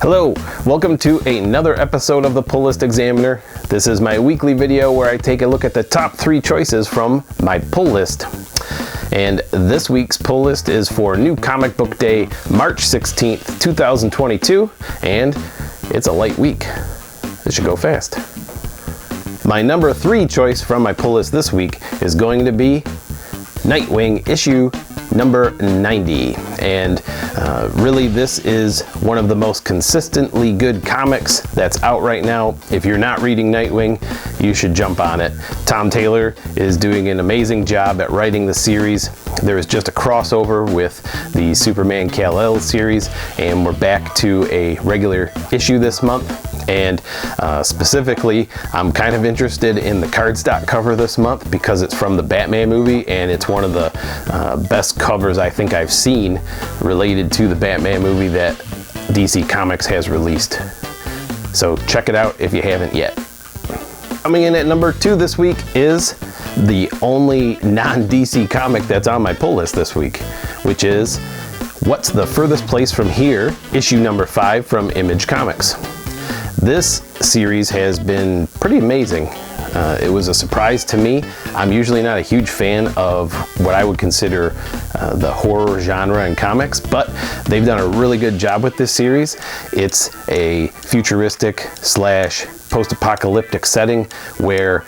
Hello, welcome to another episode of the Pull List Examiner. This is my weekly video where I take a look at the top 3 choices from my pull list. And this week's pull list is for New Comic Book Day, March 16th, 2022, and it's a light week. It should go fast. My number 3 choice from my pull list this week is going to be Nightwing issue number 90, and really this is one of the most consistently good comics that's out right now. If you're not reading Nightwing, you should jump on it. Tom Taylor is doing an amazing job at writing the series. There is just a crossover with the Superman Kal-El series, and we're back to a regular issue this month. And specifically, I'm kind of interested in the cardstock cover this month because it's from the Batman movie, and it's one of the best covers I think I've seen related to the Batman movie that DC Comics has released. So check it out if you haven't yet. Coming in at number 2 this week is the only non-DC comic that's on my pull list this week, which is What's the Furthest Place from Here, issue number 5 from Image Comics. This series has been pretty amazing. It was a surprise to me. I'm usually not a huge fan of what I would consider the horror genre in comics, but they've done a really good job with this series. It's a futuristic slash post-apocalyptic setting where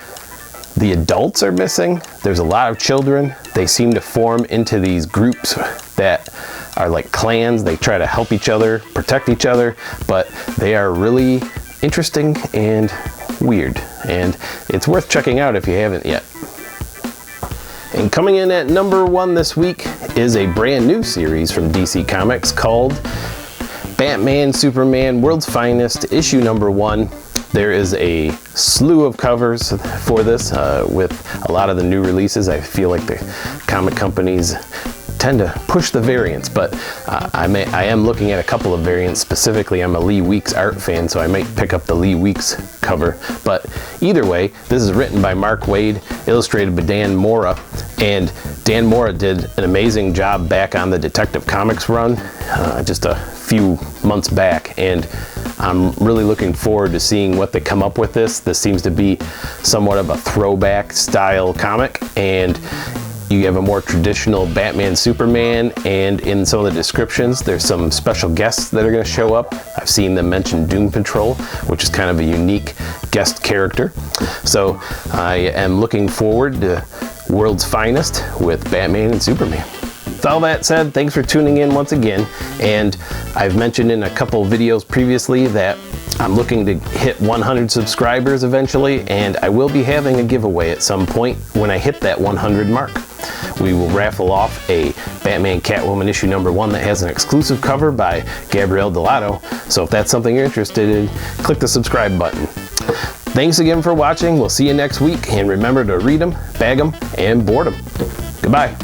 the adults are missing. There's a lot of children. They seem to form into these groups that are like clans. They try to help each other, protect each other, but they are really interesting and weird, and it's worth checking out if you haven't yet. And coming in at number 1 this week is a brand new series from DC Comics called Batman Superman World's Finest, issue number 1. There is a slew of covers for this with a lot of the new releases. I feel like the comic companies tend to push the variants, but I am looking at a couple of variants. Specifically, I'm a Lee Weeks art fan, so I might pick up the Lee Weeks cover. But either way, this is written by Mark Waid, illustrated by Dan Mora, and Dan Mora did an amazing job back on the Detective Comics run just a few months back, and I'm really looking forward to seeing what they come up with this. This seems to be somewhat of a throwback style comic, and you have a more traditional Batman Superman, and in some of the descriptions there's some special guests that are going to show up. I've seen them mention Doom Patrol, which is kind of a unique guest character. So I am looking forward to World's Finest with Batman and Superman. With all that said, thanks for tuning in once again, and I've mentioned in a couple videos previously that I'm looking to hit 100 subscribers eventually, and I will be having a giveaway at some point when I hit that 100 mark. We will raffle off a Batman Catwoman issue number 1 that has an exclusive cover by Gabrielle Delato, so if that's something you're interested in, click the subscribe button. Thanks again for watching. We'll see you next week, and remember to read them, bag them, and board them. Goodbye.